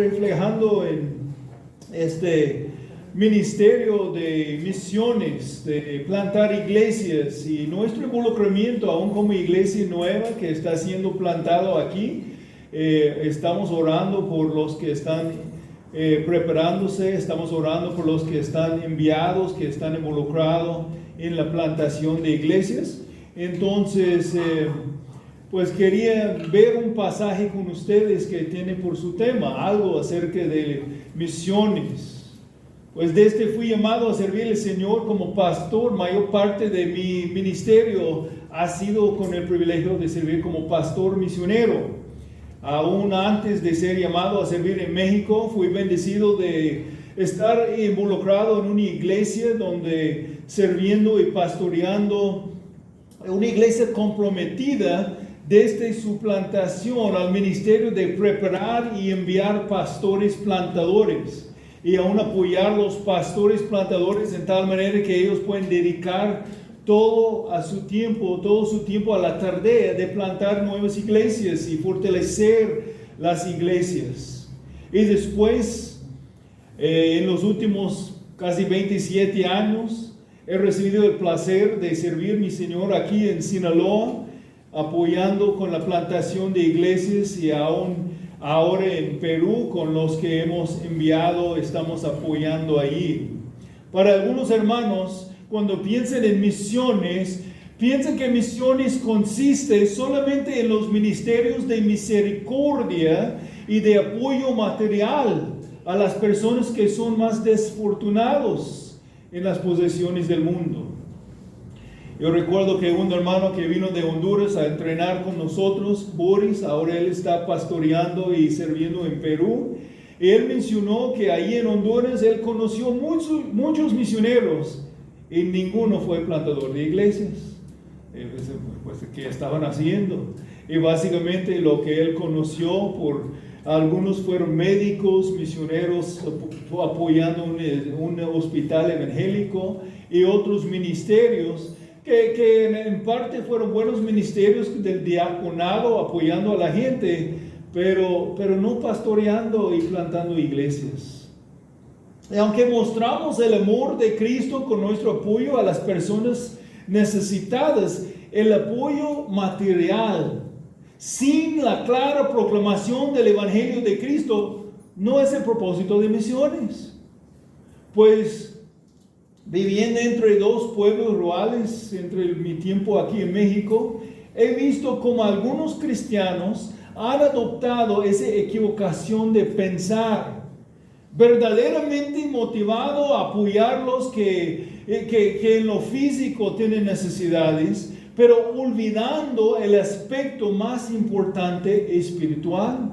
reflejando en este ministerio de misiones, de plantar iglesias y nuestro involucramiento aún como iglesia nueva que está siendo plantado aquí. Estamos orando por los que están preparándose, estamos orando por los que están enviados, que están involucrados en la plantación de iglesias. Entonces, pues quería ver un pasaje con ustedes que tiene por su tema, algo acerca de misiones. Pues desde fui llamado a servir al Señor como pastor. Mayor parte de mi ministerio ha sido con el privilegio de servir como pastor misionero. Aún antes de ser llamado a servir en México, fui bendecido de estar involucrado en una iglesia donde sirviendo y pastoreando, una iglesia comprometida desde su plantación al ministerio de preparar y enviar pastores plantadores y aún apoyar los pastores plantadores en tal manera que ellos pueden dedicar todo su tiempo a la tarea de plantar nuevas iglesias y fortalecer las iglesias. Y después, en los últimos casi 27 años, he recibido el placer de servir a mi Señor aquí en Sinaloa, apoyando con la plantación de iglesias y aún ahora en Perú con los que hemos enviado, estamos apoyando allí. Para algunos hermanos, cuando piensan en misiones, piensan que misiones consiste solamente en los ministerios de misericordia y de apoyo material a las personas que son más desfortunados en las posesiones del mundo. Yo recuerdo que un hermano que vino de Honduras a entrenar con nosotros, Boris, ahora él está pastoreando y sirviendo en Perú. Él mencionó que ahí en Honduras él conoció muchos misioneros y ninguno fue plantador de iglesias. Pues, ¿qué estaban haciendo? Y básicamente lo que él conoció, algunos fueron médicos, misioneros apoyando un hospital evangélico y otros ministerios que en parte fueron buenos ministerios del diaconado apoyando a la gente, pero no pastoreando y plantando iglesias. Y aunque mostramos el amor de Cristo con nuestro apoyo a las personas necesitadas, el apoyo material sin la clara proclamación del Evangelio de Cristo no es el propósito de misiones. Pues viviendo entre dos pueblos rurales, entre mi tiempo aquí en México, he visto como algunos cristianos han adoptado esa equivocación de pensar, verdaderamente motivado a apoyar los que en lo físico tienen necesidades, pero olvidando el aspecto más importante espiritual.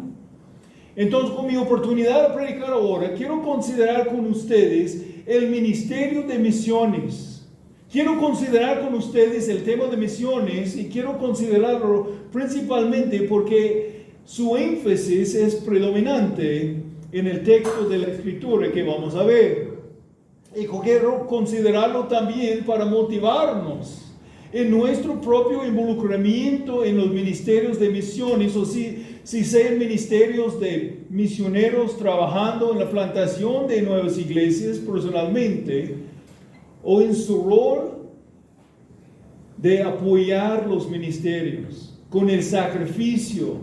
Entonces, con mi oportunidad de predicar ahora, quiero considerar con ustedes el ministerio de misiones. Quiero considerar con ustedes el tema de misiones y quiero considerarlo principalmente porque su énfasis es predominante en el texto de la Escritura que vamos a ver. Y quiero considerarlo también para motivarnos en nuestro propio involucramiento en los ministerios de misiones, o si sean ministerios de misioneros trabajando en la plantación de nuevas iglesias personalmente, o en su rol de apoyar los ministerios con el sacrificio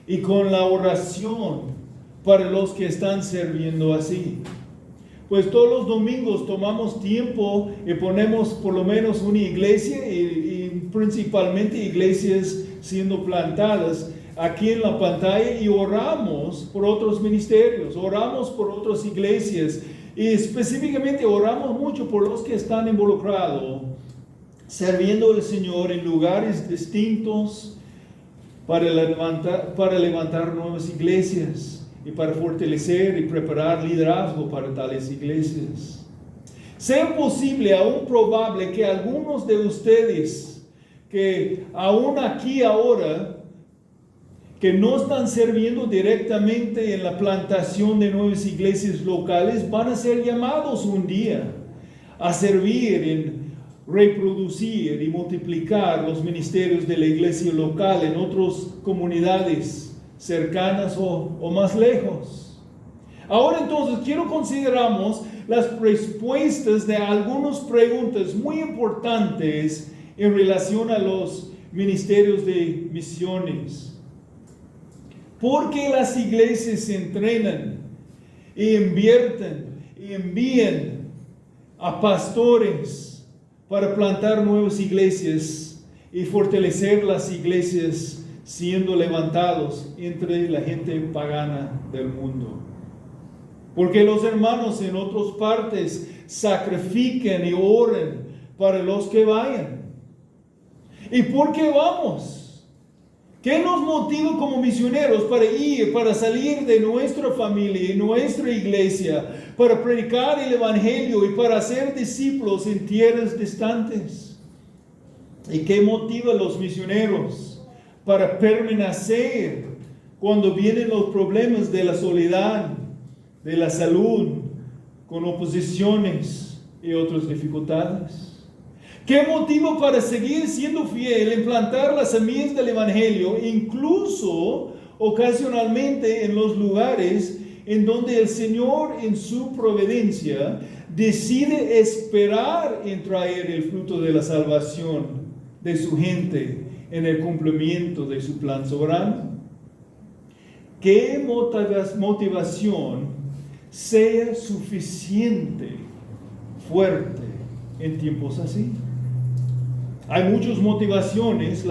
y con la oración para los que están sirviendo así. Pues todos los domingos tomamos tiempo y ponemos por lo menos una iglesia y principalmente iglesias siendo plantadas aquí en la pantalla y oramos por otros ministerios, oramos por otras iglesias y específicamente oramos mucho por los que están involucrados sirviendo al Señor en lugares distintos para levantar nuevas iglesias y para fortalecer y preparar liderazgo para tales iglesias. Sea posible, aún probable, que algunos de ustedes que aún aquí ahora, que no están sirviendo directamente en la plantación de nuevas iglesias locales, van a ser llamados un día a servir en reproducir y multiplicar los ministerios de la iglesia local en otras comunidades cercanas o más lejos. Ahora entonces quiero consideramos las respuestas de algunas preguntas muy importantes en relación a los ministerios de misiones. ¿Por qué las iglesias se entrenan y invierten y envían a pastores para plantar nuevas iglesias y fortalecer las iglesias siendo levantados entre la gente pagana del mundo? Porque los hermanos en otras partes sacrifican y oran para los que vayan. ¿Y por qué vamos? ¿Qué nos motiva como misioneros para ir, para salir de nuestra familia y nuestra iglesia, para predicar el evangelio y para hacer discípulos en tierras distantes? ¿Y qué motiva a los misioneros para permanecer cuando vienen los problemas de la soledad, de la salud, con oposiciones y otras dificultades? ¿Qué motivo para seguir siendo fiel en plantar las semillas del evangelio, incluso ocasionalmente en los lugares en donde el Señor en su providencia decide esperar en traer el fruto de la salvación de su gente en el cumplimiento de su plan soberano? ¿Qué motivación sea suficiente, fuerte en tiempos así? Hay muchas motivaciones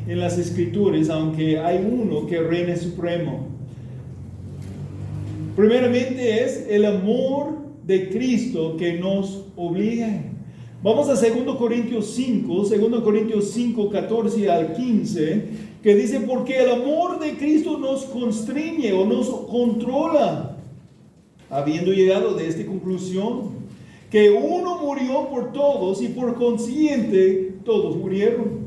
en las Escrituras, aunque hay uno que reina supremo. Primeramente es el amor de Cristo que nos obliga. Vamos a 2 Corintios 5, 14 al 15, que dice: porque el amor de Cristo nos constriñe o nos controla, habiendo llegado de esta conclusión, que uno murió por todos y por consiguiente todos murieron.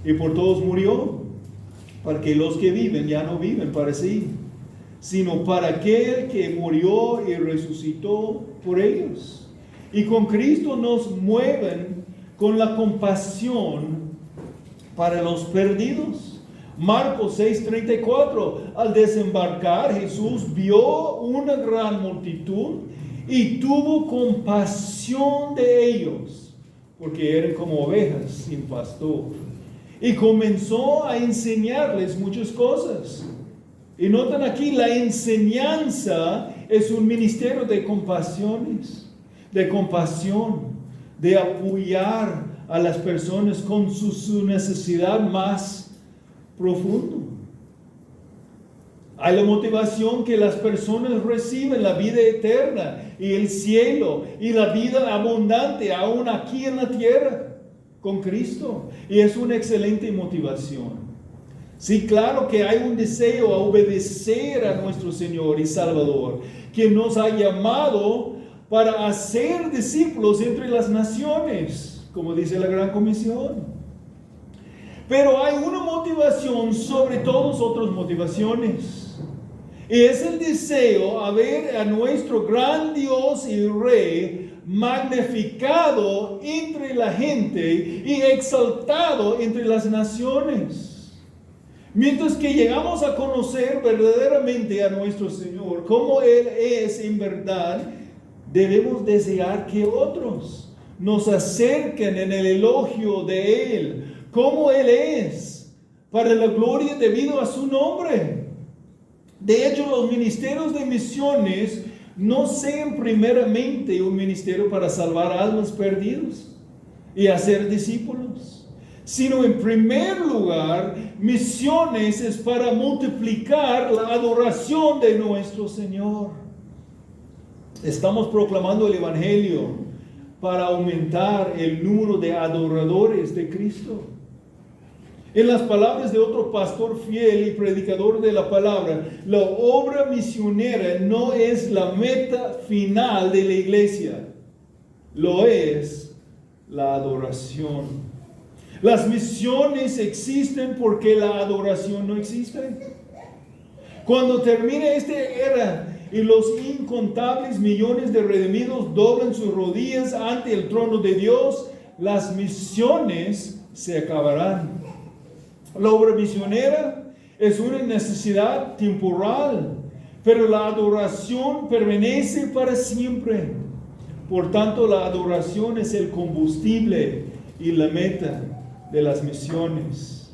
Y por todos murió, para que los que viven ya no viven para sí, sino para aquel que murió y resucitó por ellos. Y con Cristo nos mueven con la compasión para los perdidos. Marcos 6:34, al desembarcar Jesús vio una gran multitud y tuvo compasión de ellos, porque eran como ovejas sin pastor, y comenzó a enseñarles muchas cosas. Y notan aquí, la enseñanza es un ministerio de compasiones, de compasión, de apoyar a las personas con su necesidad más profunda. Hay la motivación que las personas reciben la vida eterna y el cielo y la vida abundante aún aquí en la tierra con Cristo. Y es una excelente motivación. Sí, claro que hay un deseo a obedecer a nuestro Señor y Salvador, quien nos ha llamado para hacer discípulos entre las naciones, como dice la Gran Comisión. Pero hay una motivación sobre todas otras motivaciones. Y es el deseo a ver a nuestro gran Dios y Rey magnificado entre la gente y exaltado entre las naciones. Mientras que llegamos a conocer verdaderamente a nuestro Señor, como Él es en verdad, debemos desear que otros nos acerquen en el elogio de Él, como Él es, para la gloria debido a su nombre. De hecho, los ministerios de misiones no sean primeramente un ministerio para salvar almas perdidas y hacer discípulos, sino en primer lugar, misiones es para multiplicar la adoración de nuestro Señor. Estamos proclamando el Evangelio para aumentar el número de adoradores de Cristo. En las palabras de otro pastor fiel y predicador de la palabra, la obra misionera no es la meta final de la iglesia, lo es la adoración. Las misiones existen porque la adoración no existe. Cuando termine esta era y los incontables millones de redimidos doblan sus rodillas ante el trono de Dios, las misiones se acabarán. La obra misionera es una necesidad temporal, pero la adoración permanece para siempre. Por tanto, la adoración es el combustible y la meta de las misiones.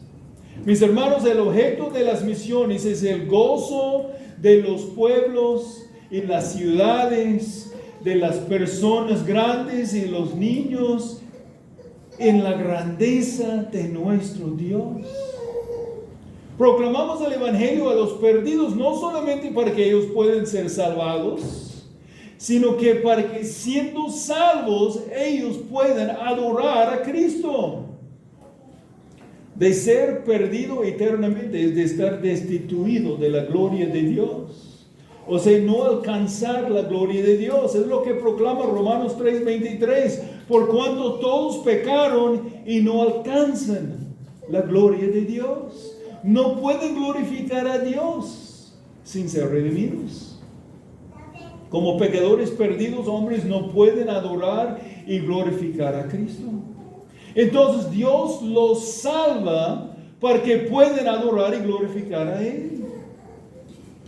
Mis hermanos, el objeto de las misiones es el gozo de los pueblos y las ciudades, de las personas grandes y los niños, en la grandeza de nuestro Dios. Proclamamos el Evangelio a los perdidos, no solamente para que ellos puedan ser salvados, sino que para que siendo salvos, ellos puedan adorar a Cristo. De ser perdido eternamente es de estar destituido de la gloria de Dios. O sea, no alcanzar la gloria de Dios. Es lo que proclama Romanos 3:23. Por cuanto todos pecaron y no alcanzan la gloria de Dios. No pueden glorificar a Dios sin ser redimidos. Como pecadores perdidos, hombres no pueden adorar y glorificar a Cristo. Entonces Dios los salva para que puedan adorar y glorificar a Él.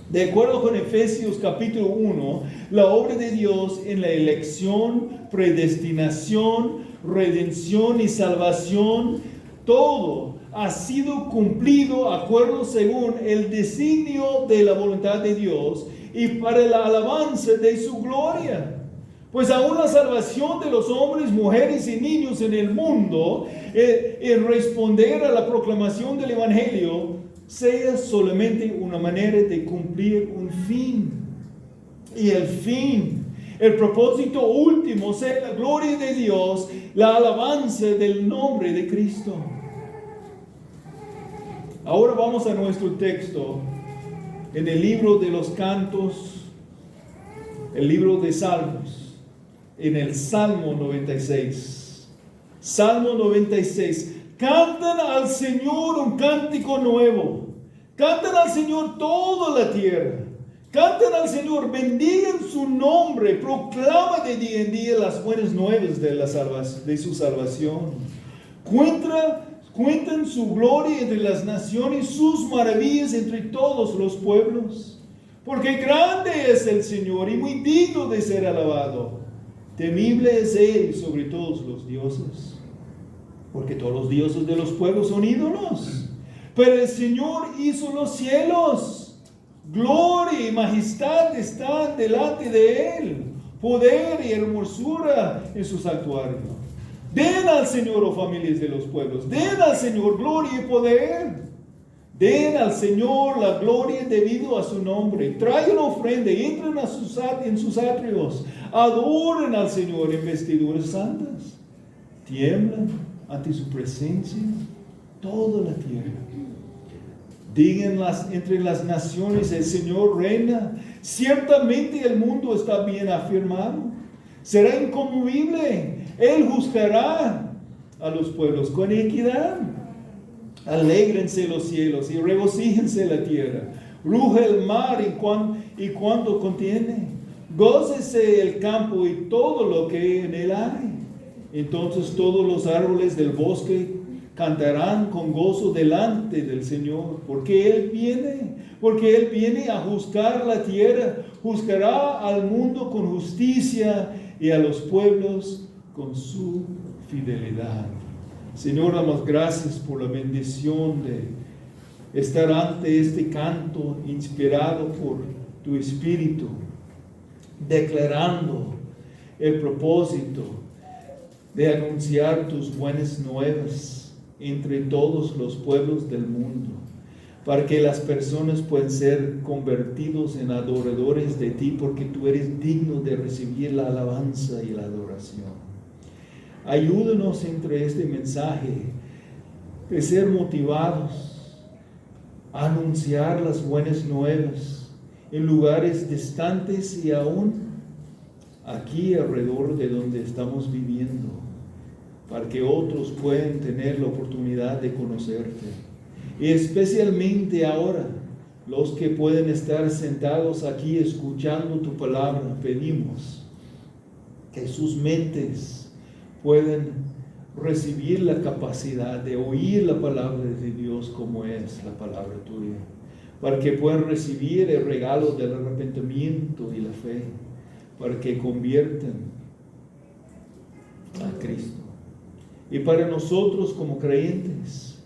De acuerdo con Efesios capítulo 1, la obra de Dios en la elección, predestinación, redención y salvación, todo ha sido cumplido acuerdo según el designio de la voluntad de Dios y para la alabanza de su gloria. Pues aún la salvación de los hombres, mujeres y niños en el mundo, en responder a la proclamación del Evangelio, sea solamente una manera de cumplir un fin. Y el fin, el propósito último, sea la gloria de Dios, la alabanza del nombre de Cristo. Ahora vamos a nuestro texto en el libro de los cantos, el libro de Salmos. En el Salmo 96. Salmo 96. Cantan al Señor un cántico nuevo. Cantan al Señor toda la tierra. Cantan al Señor, bendigan su nombre. Proclama de día en día las buenas nuevas de su salvación. Cuentan su gloria entre las naciones, sus maravillas entre todos los pueblos. Porque grande es el Señor y muy digno de ser alabado. Temible es Él sobre todos los dioses, porque todos los dioses de los pueblos son ídolos. Pero el Señor hizo los cielos. Gloria y majestad están delante de Él. Poder y hermosura en su santuario. Den al Señor, oh familias de los pueblos. Den al Señor gloria y poder. Den al Señor la gloria debido a su nombre. Traigan ofrenda y entren en sus atrios. Adoren al Señor en vestiduras santas. Tiemblan ante su presencia toda la tierra. Digan entre las naciones, el Señor reina. Ciertamente el mundo está bien afirmado. Será inconmovible. Él juzgará a los pueblos con equidad. Alégrense los cielos y regocíjense la tierra. Ruge el mar y cuanto contiene. Gócese el campo y todo lo que en él hay. Entonces todos los árboles del bosque cantarán con gozo delante del Señor, porque Él viene a juzgar la tierra, juzgará al mundo con justicia y a los pueblos con su fidelidad. Señor, damos gracias por la bendición de estar ante este canto inspirado por tu Espíritu, declarando el propósito de anunciar tus buenas nuevas entre todos los pueblos del mundo, para que las personas puedan ser convertidos en adoradores de ti, porque tú eres digno de recibir la alabanza y la adoración. Ayúdanos entre este mensaje de ser motivados a anunciar las buenas nuevas en lugares distantes y aún aquí alrededor de donde estamos viviendo, para que otros puedan tener la oportunidad de conocerte. Y especialmente ahora, los que pueden estar sentados aquí escuchando tu palabra, pedimos que sus mentes pueden recibir la capacidad de oír la palabra de Dios como es la palabra tuya, para que puedan recibir el regalo del arrepentimiento y la fe, para que conviertan a Cristo. Y para nosotros como creyentes,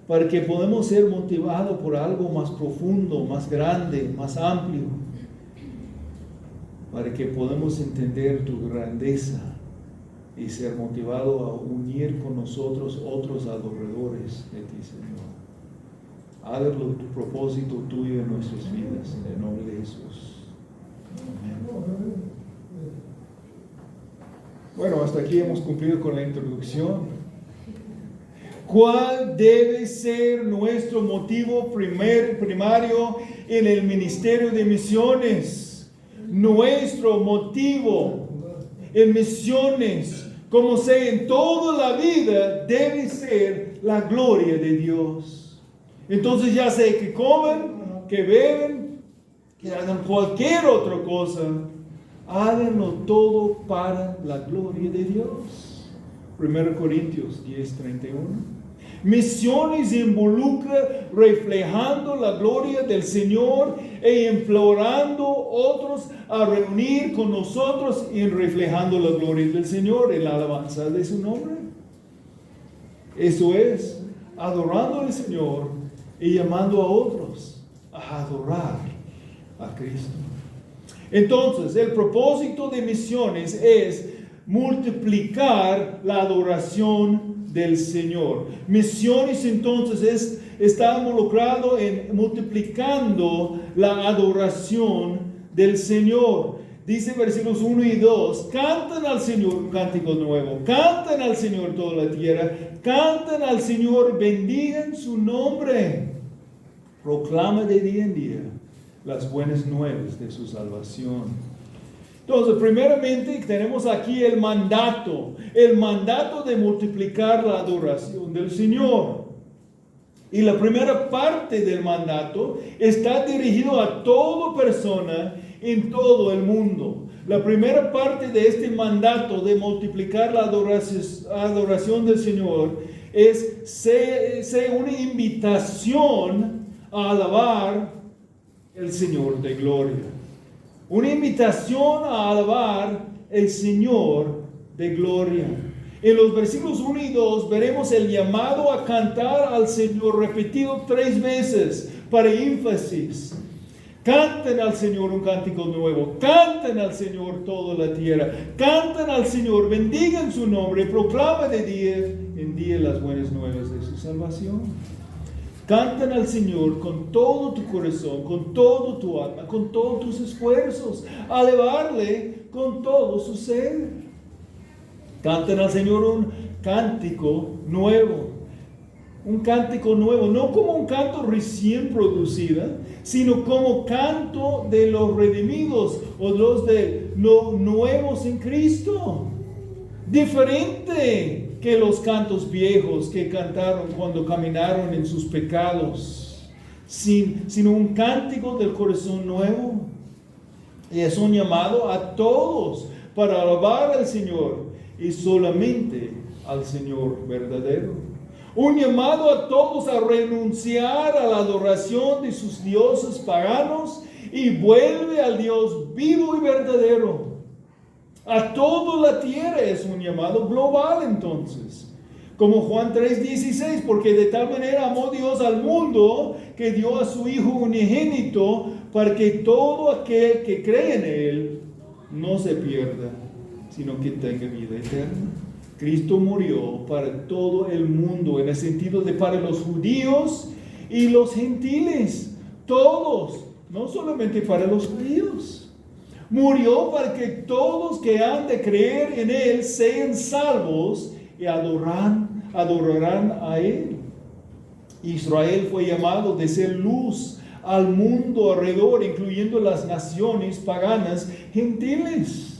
para que podamos ser motivados por algo más profundo, más grande, más amplio, para que podamos entender tu grandeza y ser motivados a unir con nosotros otros adoradores de ti, Señor. Hágalo tu propósito tuyo en nuestras vidas, en el nombre de Jesús. Amén. Bueno, hasta aquí hemos cumplido con la introducción. ¿Cuál debe ser nuestro motivo primario en el ministerio de misiones? Nuestro motivo en misiones, como sea en toda la vida, debe ser la gloria de Dios. Entonces ya sea que comen, que beben, que hagan cualquier otra cosa, háganlo todo para la gloria de Dios. 1 Corintios 10:31. Misiones involucra reflejando la gloria del Señor e implorando otros a reunir con nosotros y reflejando la gloria del Señor en la alabanza de su nombre. Eso es, adorando al Señor y llamando a otros a adorar a Cristo. Entonces, el propósito de misiones es multiplicar la adoración del Señor. Misiones entonces está involucrado en multiplicando la adoración del Señor. Dice versículos 1 y 2, canten al Señor un cántico nuevo, canten al Señor toda la tierra, canten al Señor, bendigan su nombre, proclama de día en día las buenas nuevas de su salvación. Entonces, primeramente tenemos aquí el mandato de multiplicar la adoración del Señor. Y la primera parte del mandato está dirigido a toda persona en todo el mundo. La primera parte de este mandato de multiplicar la adoración del Señor es una invitación a alabar el Señor de gloria. Una invitación a alabar el Señor de gloria. En los versículos 1 y 2 veremos el llamado a cantar al Señor repetido 3 veces para énfasis. Canten al Señor un cántico nuevo, canten al Señor toda la tierra, canten al Señor, bendigan su nombre, proclama de día en día las buenas nuevas de su salvación. Canten al Señor con todo tu corazón, con todo tu alma, con todos tus esfuerzos. Alabarle con todo su ser. Canten al Señor un cántico nuevo. Un cántico nuevo, no como un canto recién producido, sino como canto de los redimidos o los de los nuevos en Cristo. Diferente que los cantos viejos que cantaron cuando caminaron en sus pecados, sino un cántico del corazón nuevo. Y es un llamado a todos para alabar al Señor y solamente al Señor verdadero. Un llamado a todos a renunciar a la adoración de sus dioses paganos y vuelve al Dios vivo y verdadero. A toda la tierra es un llamado global entonces. Como Juan 3:16, porque de tal manera amó Dios al mundo que dio a su Hijo unigénito para que todo aquel que cree en Él no se pierda, sino que tenga vida eterna. Cristo murió para todo el mundo, en el sentido de para los judíos y los gentiles, todos, no solamente para los judíos. Murió para que todos que han de creer en Él sean salvos y adorarán a Él. Israel fue llamado de ser luz al mundo alrededor, incluyendo las naciones paganas gentiles.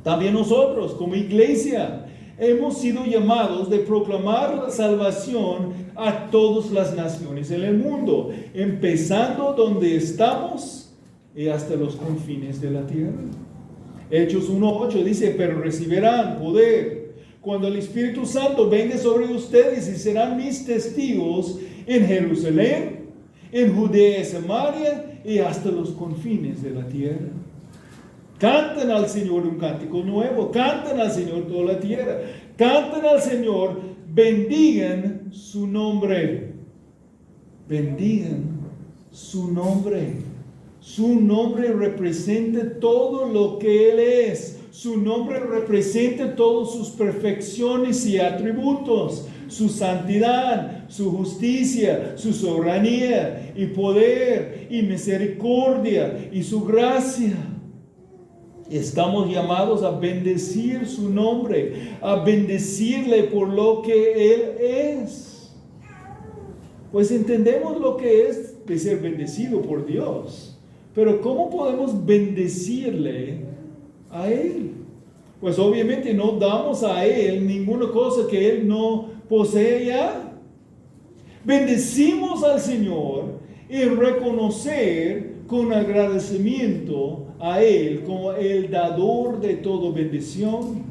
También nosotros, como iglesia, hemos sido llamados de proclamar la salvación a todas las naciones en el mundo, empezando donde estamos y hasta los confines de la tierra. Hechos 1:8 dice, pero recibirán poder cuando el Espíritu Santo venga sobre ustedes y serán mis testigos en Jerusalén, en Judea y Samaria y hasta los confines de la tierra. Canten al Señor un cántico nuevo, canten al Señor toda la tierra, canten al Señor, bendigan su nombre, bendigan su nombre. Su nombre representa todo lo que Él es. Su nombre representa todas sus perfecciones y atributos, su santidad, su justicia, su soberanía y poder y misericordia y su gracia. Estamos llamados a bendecir su nombre, a bendecirle por lo que Él es. Pues entendemos lo que es de ser bendecido por Dios, pero ¿cómo podemos bendecirle a Él? Pues obviamente no damos a Él ninguna cosa que Él no posee ya. Bendecimos al Señor y reconocer con agradecimiento a Él como el dador de toda bendición.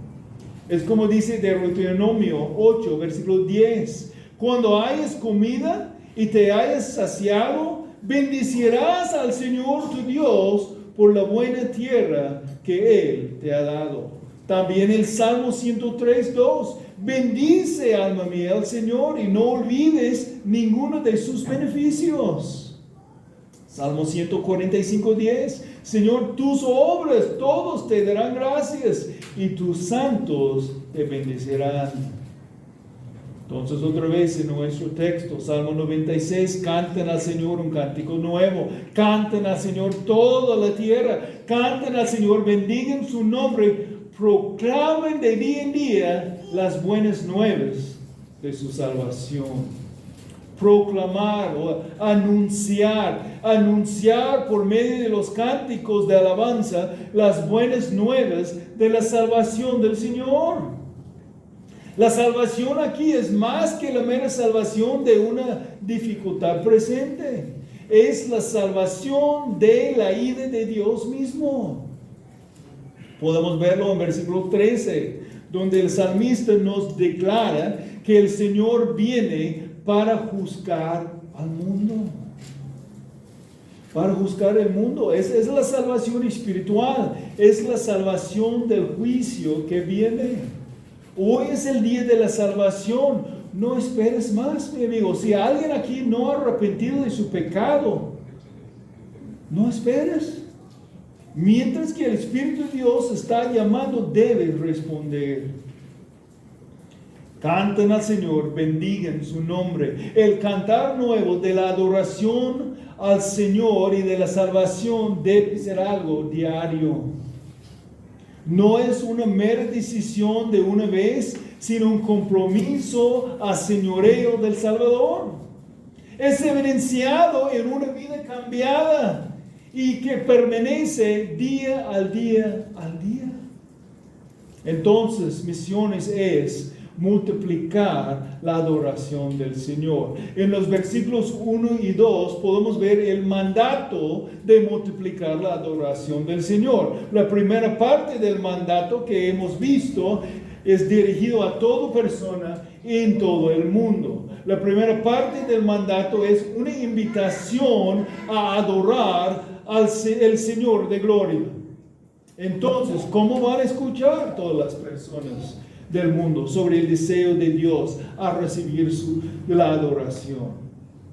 Es como dice Deuteronomio 8, versículo 10. Cuando hayas comida y te hayas saciado, bendecirás al Señor tu Dios por la buena tierra que Él te ha dado. También el Salmo 103, 2. Bendice, alma mía, al Señor y no olvides ninguno de sus beneficios. Salmo 145, 10. Señor, tus obras todos te darán gracias y tus santos te bendecirán. Entonces otra vez en nuestro texto, Salmo 96, canten al Señor un cántico nuevo, canten al Señor toda la tierra, canten al Señor, bendigan su nombre, proclamen de día en día las buenas nuevas de su salvación. Proclamar o anunciar por medio de los cánticos de alabanza las buenas nuevas de la salvación del Señor. La salvación aquí es más que la mera salvación de una dificultad presente. Es la salvación de la ira de Dios mismo. Podemos verlo en versículo 13, donde el salmista nos declara que el Señor viene para juzgar al mundo. Para juzgar el mundo. Es la salvación espiritual. Es la salvación del juicio que viene. Hoy es el día de la salvación. No esperes más, mi amigo. Si alguien aquí no ha arrepentido de su pecado, no esperes. Mientras que el Espíritu de Dios está llamando, debes responder. Canten al Señor, bendigan su nombre. El cantar nuevo de la adoración al Señor y de la salvación debe ser algo diario. No es una mera decisión de una vez, sino un compromiso a señoreo del Salvador. Es evidenciado en una vida cambiada y que permanece día al día al día. Entonces, misiones es multiplicar la adoración del Señor. En los versículos 1 y 2 podemos ver el mandato de multiplicar la adoración del Señor. La primera parte del mandato que hemos visto es dirigido a toda persona en todo el mundo. La primera parte del mandato es una invitación a adorar al Señor de gloria. Entonces, ¿cómo van a escuchar todas las personas del mundo sobre el deseo de Dios a recibir la adoración?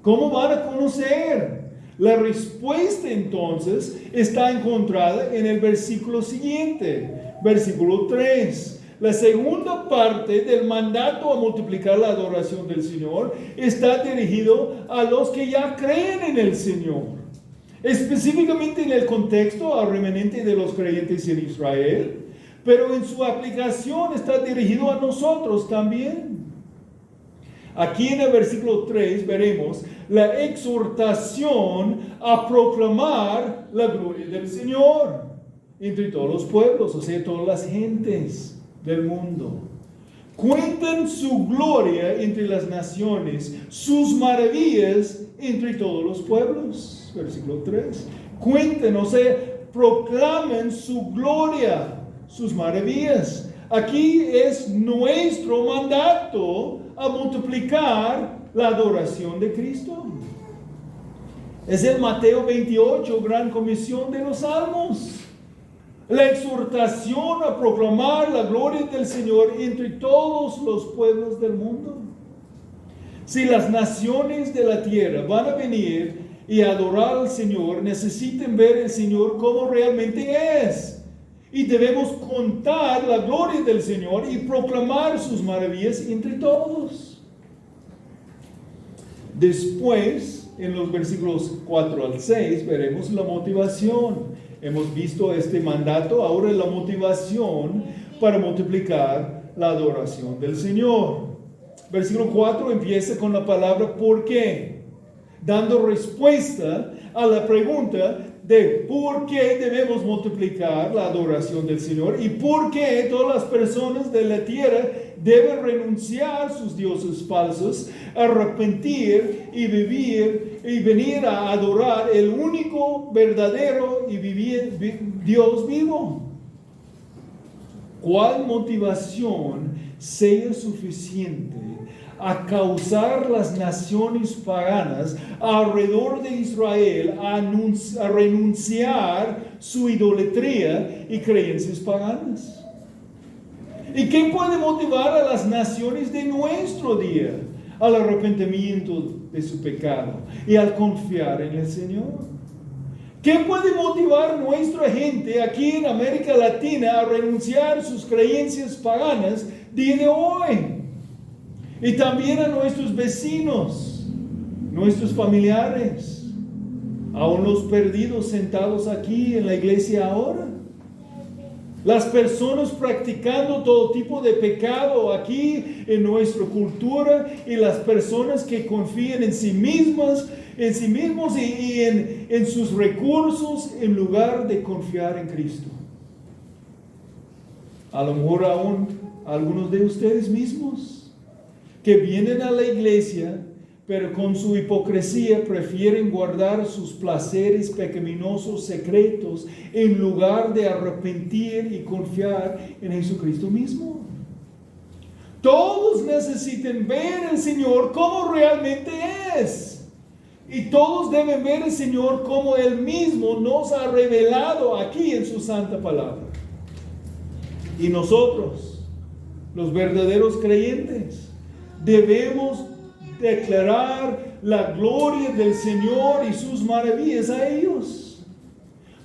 ¿Cómo van a conocer? La respuesta entonces está encontrada en el versículo siguiente, versículo 3. La segunda parte del mandato a multiplicar la adoración del Señor está dirigido a los que ya creen en el Señor. Específicamente en el contexto al remanente de los creyentes en Israel, pero en su aplicación está dirigido a nosotros también. Aquí en el versículo 3 veremos la exhortación a proclamar la gloria del Señor entre todos los pueblos, o sea, todas las gentes del mundo. Cuenten su gloria entre las naciones, sus maravillas entre todos los pueblos. Versículo 3. Cuenten, o sea, proclamen su gloria, sus maravillas. Aquí es nuestro mandato a multiplicar la adoración de Cristo. Es el Mateo 28, gran comisión de los salmos. La exhortación a proclamar la gloria del Señor entre todos los pueblos del mundo. Si las naciones de la tierra van a venir y adorar al Señor, necesitan ver al Señor como realmente es. Y debemos contar la gloria del Señor y proclamar sus maravillas entre todos. Después, en los versículos 4 al 6, veremos la motivación. Hemos visto este mandato, ahora la motivación para multiplicar la adoración del Señor. Versículo 4 empieza con la palabra ¿por qué? Dando respuesta a la pregunta de por qué debemos multiplicar la adoración del Señor y por qué todas las personas de la tierra deben renunciar a sus dioses falsos, arrepentir y vivir y venir a adorar el único verdadero y Dios vivo. ¿Cuál motivación sea suficiente a causar las naciones paganas alrededor de Israel a renunciar su idolatría y creencias paganas? ¿Y qué puede motivar a las naciones de nuestro día al arrepentimiento de su pecado y al confiar en el Señor? ¿Qué puede motivar a nuestra gente aquí en América Latina a renunciar a sus creencias paganas día de hoy? Y también a nuestros vecinos, nuestros familiares, aún los perdidos sentados aquí en la iglesia ahora. Las personas practicando todo tipo de pecado aquí en nuestra cultura y las personas que confían en sí mismos y en sus recursos en lugar de confiar en Cristo. A lo mejor aún algunos de ustedes mismos que vienen a la iglesia, pero con su hipocresía prefieren guardar sus placeres pecaminosos secretos en lugar de arrepentir y confiar en Jesucristo mismo. Todos necesitan ver al Señor como realmente es. Y todos deben ver al Señor como Él mismo nos ha revelado aquí en su santa palabra. Y nosotros, los verdaderos creyentes, debemos declarar la gloria del Señor y sus maravillas a ellos.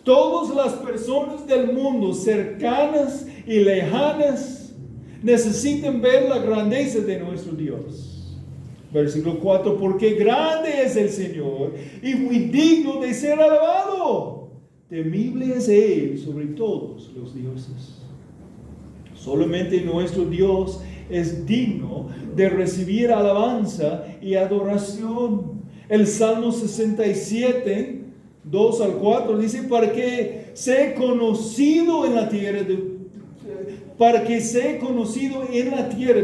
Todas las personas del mundo, cercanas y lejanas, necesitan ver la grandeza de nuestro Dios. Versículo 4, porque grande es el Señor y muy digno de ser alabado. Temible es Él sobre todos los dioses. Solamente nuestro Dios es digno de recibir alabanza y adoración. El Salmo 67, 2 al 4 dice, para que sea conocido en la tierra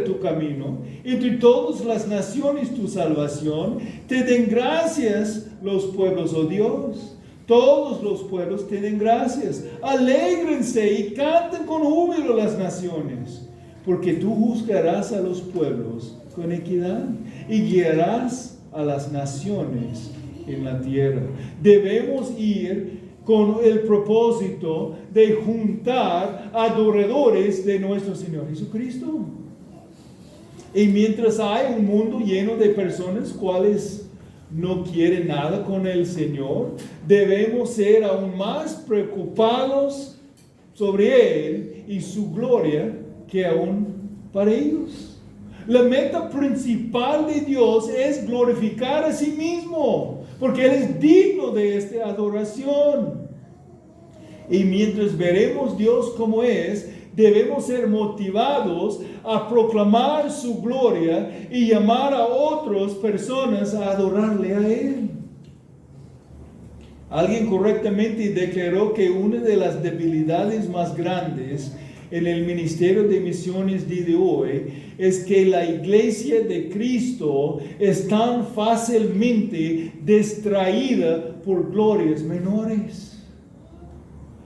tu camino, entre todas las naciones tu salvación, te den gracias los pueblos, oh Dios. Todos los pueblos te den gracias. Alégrense y canten con júbilo las naciones. Porque tú juzgarás a los pueblos con equidad y guiarás a las naciones en la tierra. Debemos ir con el propósito de juntar adoradores de nuestro Señor Jesucristo. Y mientras hay un mundo lleno de personas cuales no quieren nada con el Señor, debemos ser aún más preocupados sobre Él y su gloria que aún para ellos. La meta principal de Dios es glorificar a sí mismo, porque Él es digno de esta adoración. Y mientras veremos Dios como es, debemos ser motivados a proclamar su gloria y llamar a otras personas a adorarle a Él. Alguien correctamente declaró que una de las debilidades más grandes en el ministerio de misiones de hoy es que la iglesia de Cristo es tan fácilmente distraída por glorias menores.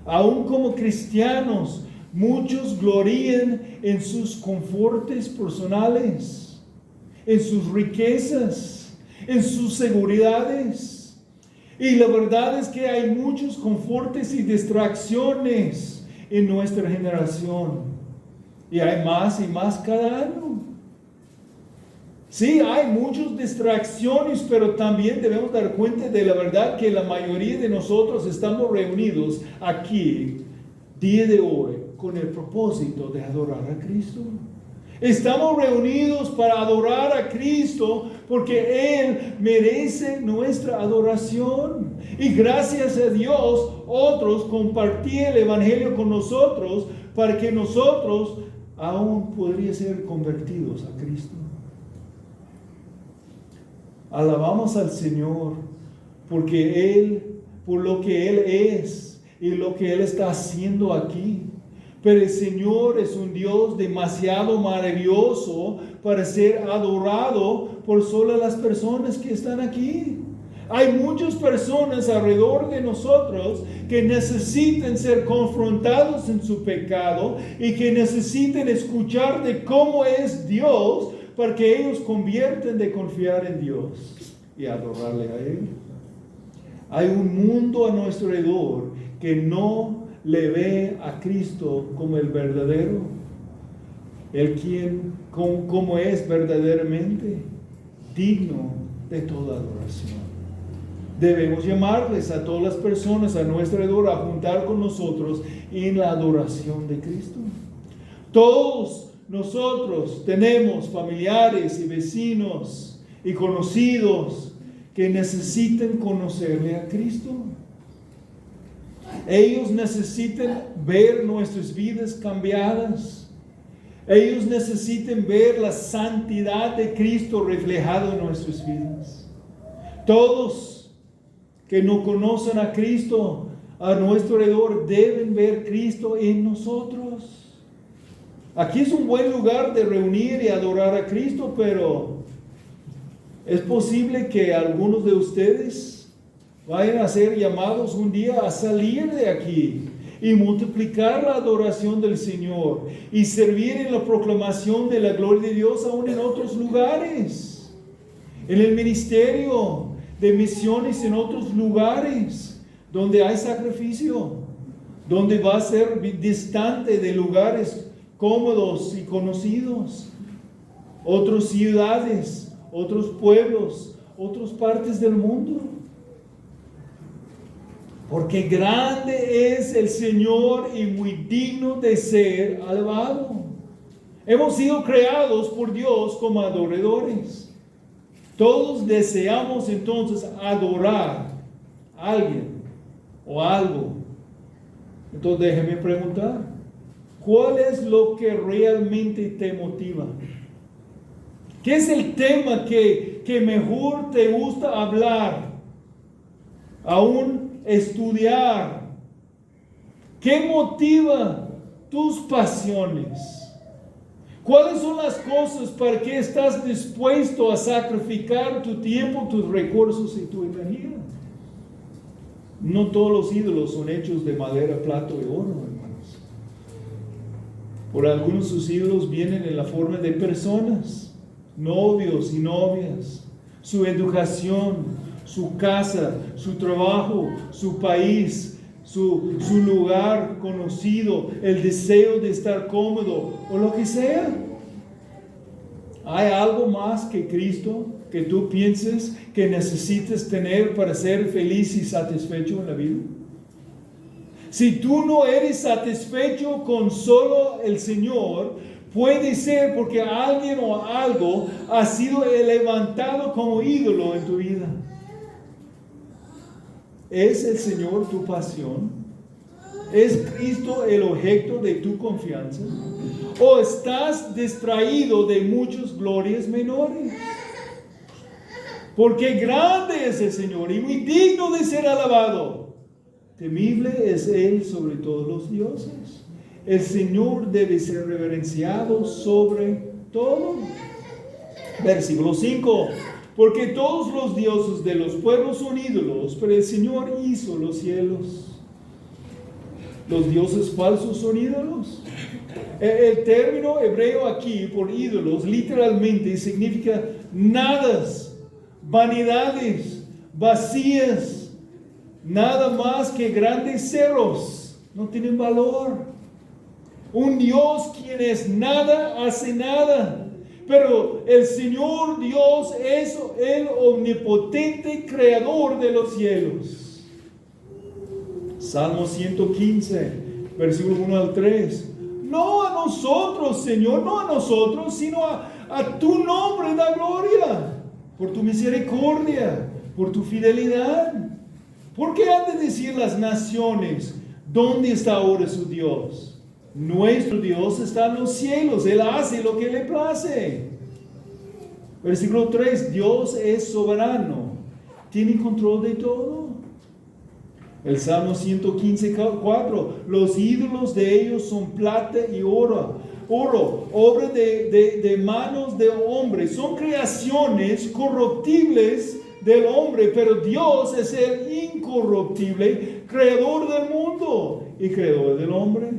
Aún como cristianos, muchos glorían en sus confortes personales, en sus riquezas, en sus seguridades. Y la verdad es que hay muchos confortes y distracciones en nuestra generación. Y hay más y más cada año. Sí, hay muchas distracciones, pero también debemos dar cuenta de la verdad que la mayoría de nosotros estamos reunidos aquí, día de hoy, con el propósito de adorar a Cristo. Estamos reunidos para adorar a Cristo porque Él merece nuestra adoración. Y gracias a Dios, otros compartían el Evangelio con nosotros para que nosotros aún podríamos ser convertidos a Cristo. Alabamos al Señor porque Él, por lo que Él es y lo que Él está haciendo aquí. Pero el Señor es un Dios demasiado maravilloso para ser adorado por solo las personas que están aquí. Hay muchas personas alrededor de nosotros que necesitan ser confrontados en su pecado y que necesitan escuchar de cómo es Dios para que ellos convierten de confiar en Dios y adorarle a Él. Hay un mundo a nuestro alrededor que no le ve a Cristo como el verdadero, el quien como es verdaderamente digno de toda adoración. Debemos llamarles a todas las personas a nuestro alrededor a juntar con nosotros en la adoración de Cristo. Todos nosotros tenemos familiares y vecinos y conocidos que necesitan conocerle a Cristo. Ellos necesitan ver nuestras vidas cambiadas. Ellos necesitan ver la santidad de Cristo reflejada en nuestras vidas. Todos que no conocen a Cristo a nuestro alrededor deben ver Cristo en nosotros. Aquí es un buen lugar de reunir y adorar a Cristo, pero es posible que algunos de ustedes vayan a ser llamados un día a salir de aquí y multiplicar la adoración del Señor y servir en la proclamación de la gloria de Dios aún en otros lugares, en el ministerio de misiones en otros lugares donde hay sacrificio, donde va a ser distante de lugares cómodos y conocidos, otras ciudades, otros pueblos, otras partes del mundo. Porque grande es el Señor y muy digno de ser alabado. Hemos sido creados por Dios como adoradores. Todos deseamos entonces adorar a alguien o algo. Entonces déjeme preguntar, ¿cuál es lo que realmente te motiva? ¿Qué es el tema que mejor te gusta hablar? Aún estudiar. ¿Qué motiva tus pasiones? ¿Cuáles son las cosas para que estás dispuesto a sacrificar tu tiempo, tus recursos y tu energía? No todos los ídolos son hechos de madera, plata y oro, hermanos. Por algunos sus ídolos vienen en la forma de personas, novios y novias, su educación, su casa, su trabajo, su país, su lugar conocido, el deseo de estar cómodo o lo que sea. ¿Hay algo más que Cristo que tú pienses que necesites tener para ser feliz y satisfecho en la vida? Si tú no eres satisfecho con solo el Señor, puede ser porque alguien o algo ha sido levantado como ídolo en tu vida. ¿Es el Señor tu pasión? ¿Es Cristo el objeto de tu confianza? ¿O estás distraído de muchas glorias menores? Porque grande es el Señor y muy digno de ser alabado. Temible es Él sobre todos los dioses. El Señor debe ser reverenciado sobre todo. Versículo 5. Porque todos los dioses de los pueblos son ídolos, pero el Señor hizo los cielos. ¿Los dioses falsos son ídolos? El término hebreo aquí por ídolos literalmente significa nadas, vanidades, vacías, nada más que grandes cerros, no tienen valor. Un Dios quien es nada, hace nada. Pero el Señor Dios es el omnipotente creador de los cielos. Salmo 115, versículo 1 al 3. No a nosotros, Señor, no a nosotros, sino a tu nombre da gloria, por tu misericordia, por tu fidelidad. ¿Por qué han de decir las naciones, ¿dónde está ahora su Dios? Nuestro Dios está en los cielos, Él hace lo que le place. Versículo 3, Dios es soberano, tiene control de todo. El Salmo 115, 4, los ídolos de ellos son plata y oro, obra de manos de hombres, son creaciones corruptibles del hombre, pero Dios es el incorruptible, creador del mundo y creador del hombre.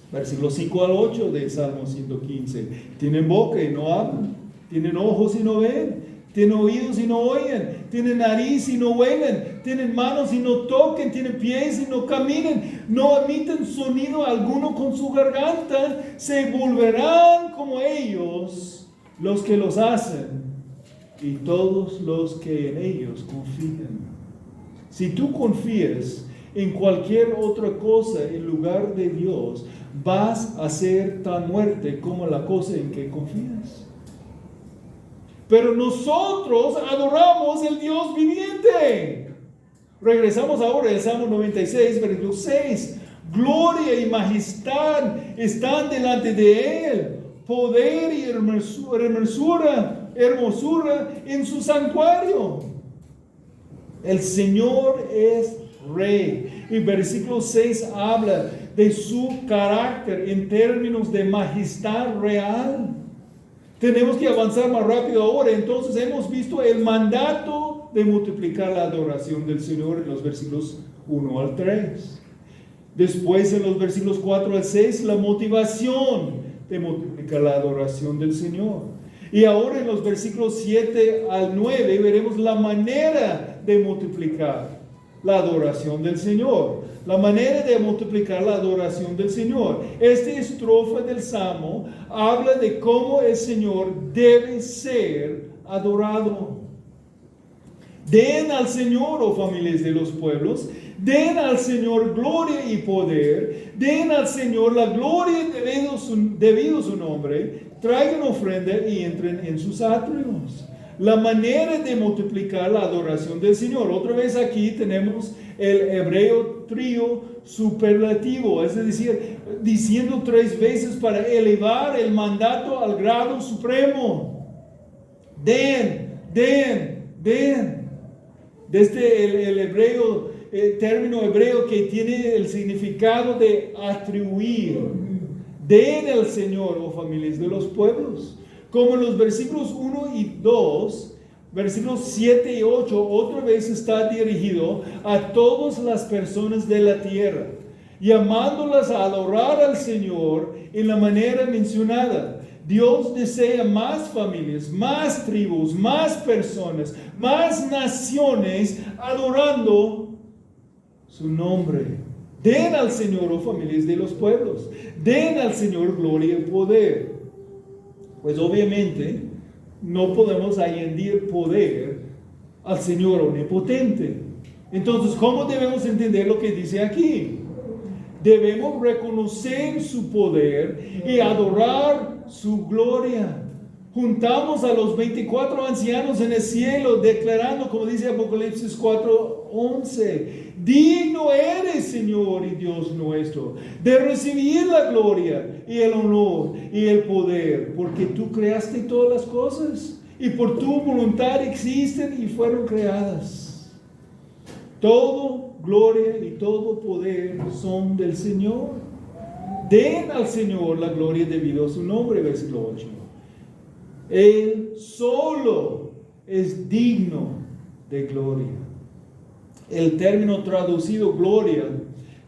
Versículos 5 al 8 del Salmo 115. Tienen boca y no hablan, tienen ojos y no ven, tienen oídos y no oyen, tienen nariz y no huelen, tienen manos y no toquen, tienen pies y no caminen, no emiten sonido alguno con su garganta, se volverán como ellos los que los hacen y todos los que en ellos confían. Si tú confías en cualquier otra cosa en lugar de Dios, vas a ser tan muerte como la cosa en que confías. Pero nosotros adoramos el Dios viviente. Regresamos ahora al Salmo 96, versículo 6. Gloria y majestad están delante de Él. Poder y hermosura en su santuario. El Señor es Rey. Y versículo 6 habla de su carácter en términos de majestad real. Tenemos que avanzar más rápido ahora. Entonces hemos visto el mandato de multiplicar la adoración del Señor en los versículos 1 al 3. Después en los versículos 4 al 6 la motivación de multiplicar la adoración del Señor. Y ahora en los versículos 7 al 9 veremos la manera de multiplicar la adoración del Señor. La manera de multiplicar la adoración del Señor. Esta estrofa del Salmo habla de cómo el Señor debe ser adorado. Den al Señor, oh familias de los pueblos, den al Señor gloria y poder, den al Señor la gloria debido a su nombre, traigan ofrenda y entren en sus atrios. La manera de multiplicar la adoración del Señor. Otra vez aquí tenemos el hebreo trío superlativo, es decir, diciendo 3 veces para elevar el mandato al grado supremo. Den. Desde el hebreo, el término hebreo que tiene el significado de atribuir. Den al Señor, oh familias de los pueblos. Como en los versículos 1 y 2, versículos 7 y 8, otra vez está dirigido a todas las personas de la tierra, llamándolas a adorar al Señor en la manera mencionada. Dios desea más familias, más tribus, más personas, más naciones adorando su nombre. Den al Señor, oh familias de los pueblos, den al Señor gloria y poder. Pues obviamente no podemos añadir poder al Señor omnipotente. Entonces, ¿cómo debemos entender lo que dice aquí? Debemos reconocer su poder y adorar su gloria. Juntamos a los 24 ancianos en el cielo declarando, como dice Apocalipsis 4:11, digno eres, Señor y Dios nuestro, de recibir la gloria y el honor y el poder, porque tú creaste todas las cosas y por tu voluntad existen y fueron creadas. Todo gloria y todo poder son del Señor. Den al Señor la gloria debido a su nombre, versículo 8. Él solo es digno de gloria. El término traducido gloria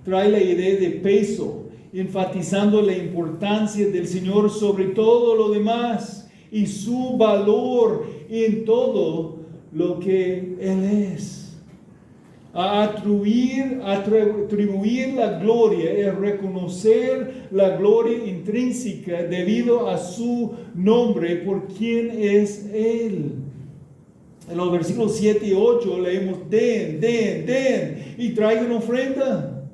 trae la idea de peso, enfatizando la importancia del Señor sobre todo lo demás y su valor en todo lo que Él es. A atribuir la gloria es reconocer la gloria intrínseca debido a su nombre, por quien es Él. En los versículos 7 y 8 leemos, den, y traigan ofrenda.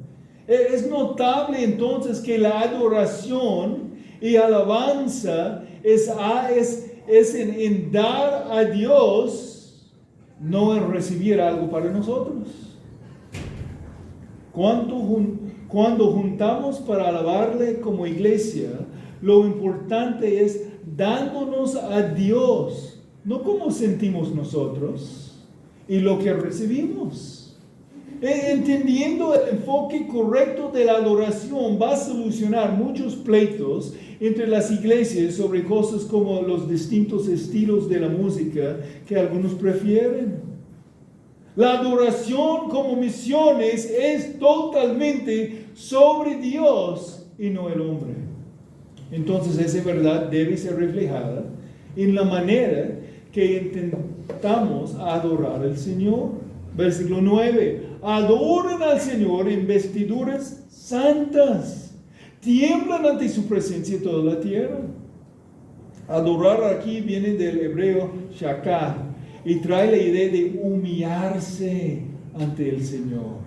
Es notable entonces que la adoración y alabanza es en dar a Dios, no en recibir algo para nosotros. Cuando juntamos para alabarle como iglesia, lo importante es dándonos a Dios, no como sentimos nosotros y lo que recibimos. Entendiendo el enfoque correcto de la adoración va a solucionar muchos pleitos entre las iglesias sobre cosas como los distintos estilos de la música que algunos prefieren. La adoración como misiones es totalmente sobre Dios y no el hombre. Entonces esa verdad debe ser reflejada en la manera que intentamos adorar al Señor. Versículo 9. Adoren al Señor en vestiduras santas. Tiemblan ante su presencia toda la tierra. Adorar aquí viene del hebreo shakar y trae la idea de humillarse ante el Señor.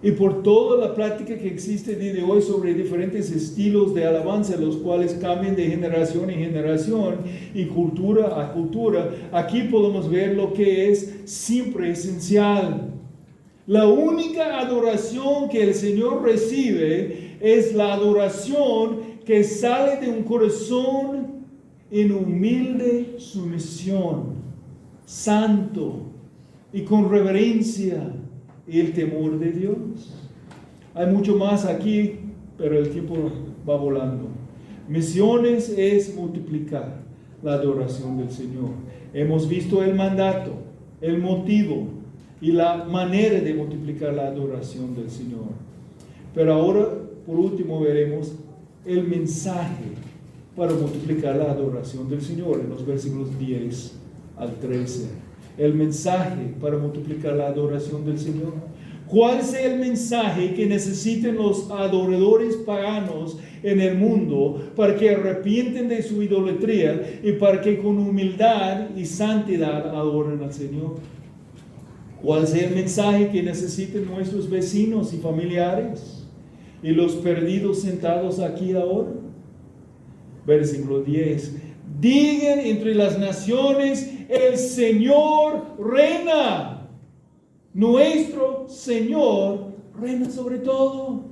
Y por toda la práctica que existe desde hoy sobre diferentes estilos de alabanza, los cuales cambian de generación en generación y cultura a cultura, aquí podemos ver lo que es siempre esencial. La única adoración que el Señor recibe es la adoración que sale de un corazón en humilde sumisión, santo y con reverencia y el temor de Dios. Hay mucho más aquí, pero el tiempo va volando. Misiones es multiplicar la adoración del Señor. Hemos visto el mandato, el motivo y la manera de multiplicar la adoración del Señor. Pero ahora, por último, veremos el mensaje para multiplicar la adoración del Señor en los versículos 10 al 13. El mensaje para multiplicar la adoración del Señor. ¿Cuál sea el mensaje que necesiten los adoradores paganos en el mundo para que arrepienten de su idolatría y para que con humildad y santidad adoren al Señor? ¿Cuál sea el mensaje que necesiten nuestros vecinos y familiares y los perdidos sentados aquí ahora? Versículo 10. Digan entre las naciones, el Señor reina. Nuestro Señor reina sobre todo.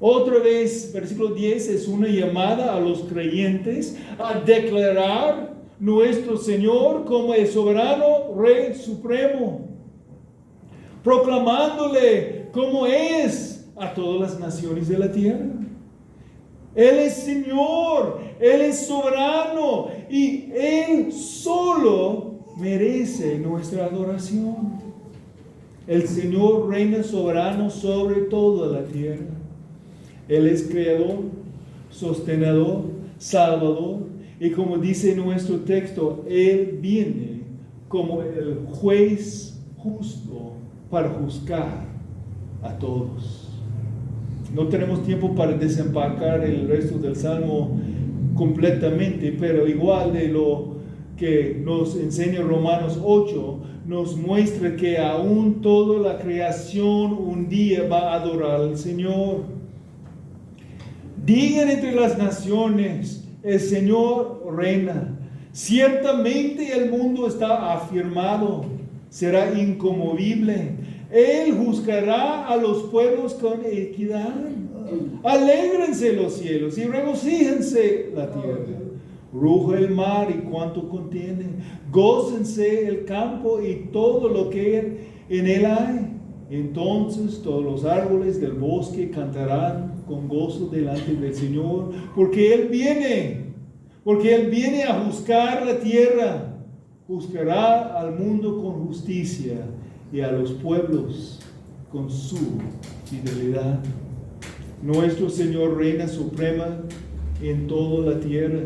Otra vez, versículo 10 es una llamada a los creyentes a declarar nuestro Señor como el soberano Rey Supremo, proclamándole como es a todas las naciones de la tierra. Él es Señor, Él es soberano y Él solo merece nuestra adoración. El Señor reina soberano sobre toda la tierra. Él es creador, sostenedor, salvador y como dice nuestro texto, Él viene como el juez justo para juzgar a todos. No tenemos tiempo para desempacar el resto del Salmo completamente, pero igual de lo que nos enseña Romanos 8, nos muestra que aún toda la creación un día va a adorar al Señor. Digan entre las naciones, el Señor reina. Ciertamente el mundo está afirmado, será inconmovible. Él juzgará a los pueblos con equidad. Alégrense los cielos y regocíjense la tierra. Ruge el mar y cuanto contiene. Gócense el campo y todo lo que en él hay. Entonces todos los árboles del bosque cantarán con gozo delante del Señor, porque Él viene a juzgar la tierra. Juzgará al mundo con justicia y a los pueblos con su fidelidad. Nuestro Señor reina suprema en toda la tierra.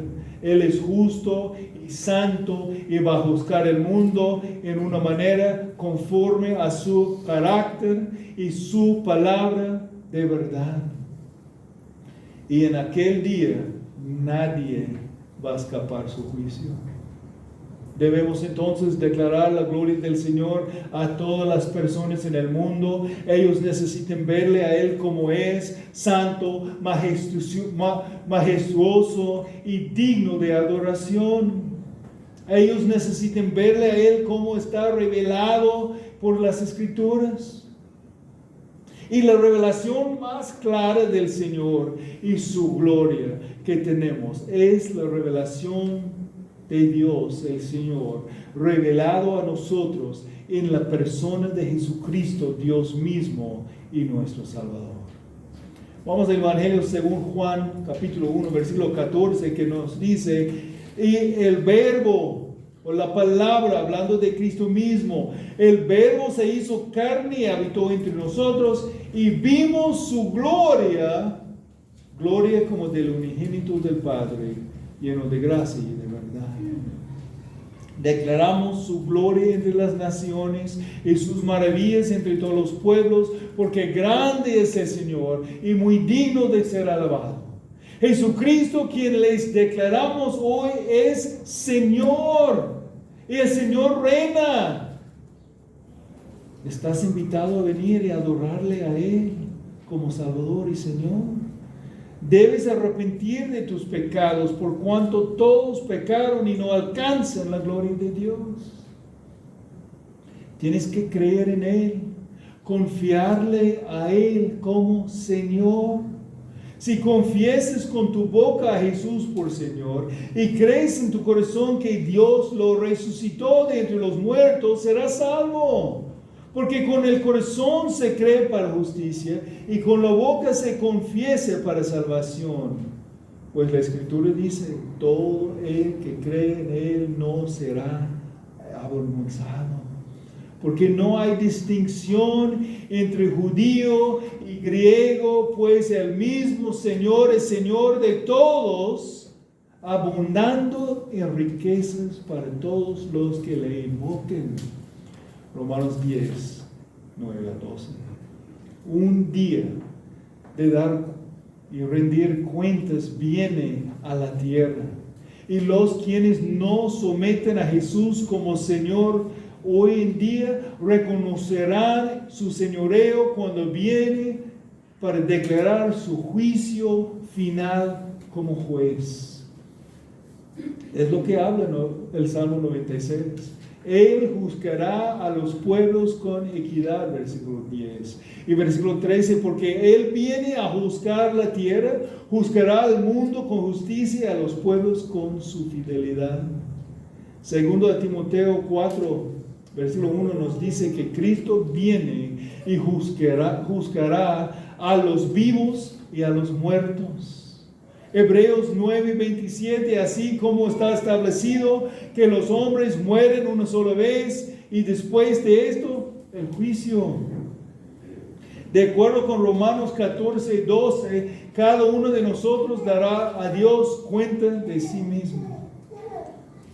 Él es justo y santo y va a juzgar el mundo en una manera conforme a su carácter y su palabra de verdad. Y en aquel día nadie va a escapar su juicio. Debemos entonces declarar la gloria del Señor a todas las personas en el mundo. Ellos necesitan verle a Él como es, santo, majestuoso y digno de adoración. Ellos necesitan verle a Él como está revelado por las Escrituras. Y la revelación más clara del Señor y su gloria que tenemos es la revelación de Dios, el Señor, revelado a nosotros en la persona de Jesucristo, Dios mismo y nuestro Salvador. Vamos al Evangelio según Juan, capítulo 1, versículo 14, que nos dice, y el verbo, o la palabra, hablando de Cristo mismo, el verbo se hizo carne y habitó entre nosotros, y vimos su gloria, gloria como del unigénito del Padre, lleno de gracia y de verdad. Declaramos su gloria entre las naciones y sus maravillas entre todos los pueblos, porque grande es el Señor y muy digno de ser alabado. Jesucristo, quien les declaramos hoy, es Señor, y el Señor reina. ¿Estás invitado a venir y adorarle a Él como Salvador y Señor? Debes arrepentir de tus pecados, por cuanto todos pecaron y no alcanzan la gloria de Dios. Tienes que creer en Él, confiarle a Él como Señor. Si confiesas con tu boca a Jesús por Señor y crees en tu corazón que Dios lo resucitó de entre los muertos, serás salvo. Porque con el corazón se cree para justicia y con la boca se confiesa para salvación. Pues la Escritura dice, todo el que cree en Él no será avergonzado. Porque no hay distinción entre judío y griego, pues el mismo Señor es Señor de todos, abundando en riquezas para todos los que le invoquen. Romanos 10, 9 a 12. Un día de dar y rendir cuentas viene a la tierra. Y los quienes no someten a Jesús como Señor hoy en día reconocerán su señoreo cuando viene para declarar su juicio final como juez. Es lo que habla el Salmo 96. Él juzgará a los pueblos con equidad, versículo 10. Y versículo 13, porque Él viene a juzgar la tierra, juzgará al mundo con justicia, a los pueblos con su fidelidad. Segundo a Timoteo 4, versículo 1 nos dice que Cristo viene y juzgará a los vivos y a los muertos. Hebreos 9:27, así como está establecido que los hombres mueren una sola vez y después de esto el juicio. De acuerdo con Romanos 14:12, cada uno de nosotros dará a Dios cuenta de sí mismo.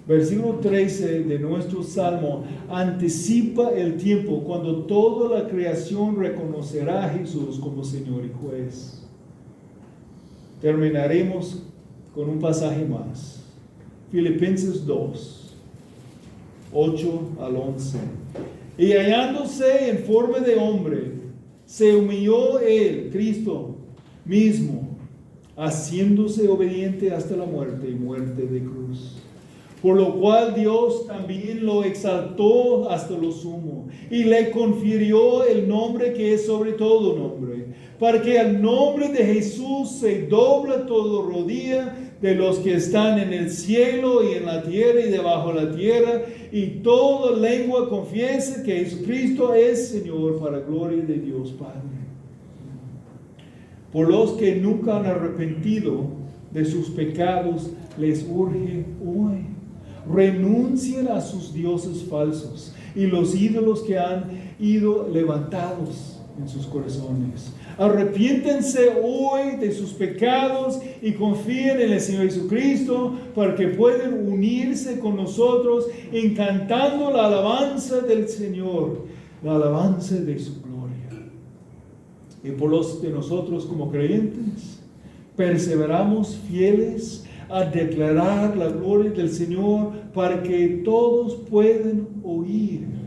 Versículo 13 de nuestro Salmo anticipa el tiempo cuando toda la creación reconocerá a Jesús como Señor y Juez. Terminaremos con un pasaje más. Filipenses 2, 8 al 11. Y hallándose en forma de hombre, se humilló Él, Cristo mismo, haciéndose obediente hasta la muerte y muerte de cruz. Por lo cual Dios también lo exaltó hasta lo sumo y le confirió el nombre que es sobre todo nombre, para que al nombre de Jesús se dobla toda rodilla de los que están en el cielo y en la tierra y debajo de la tierra, y toda lengua confiese que Jesucristo es Señor, para gloria de Dios Padre. Por los que nunca han arrepentido de sus pecados, les urge hoy: renuncien a sus dioses falsos y los ídolos que han ido levantados en sus corazones. Arrepiéntense hoy de sus pecados y confíen en el Señor Jesucristo para que puedan unirse con nosotros en cantando la alabanza del Señor, la alabanza de su gloria. Y por los de nosotros como creyentes, perseveramos fieles a declarar la gloria del Señor para que todos puedan oír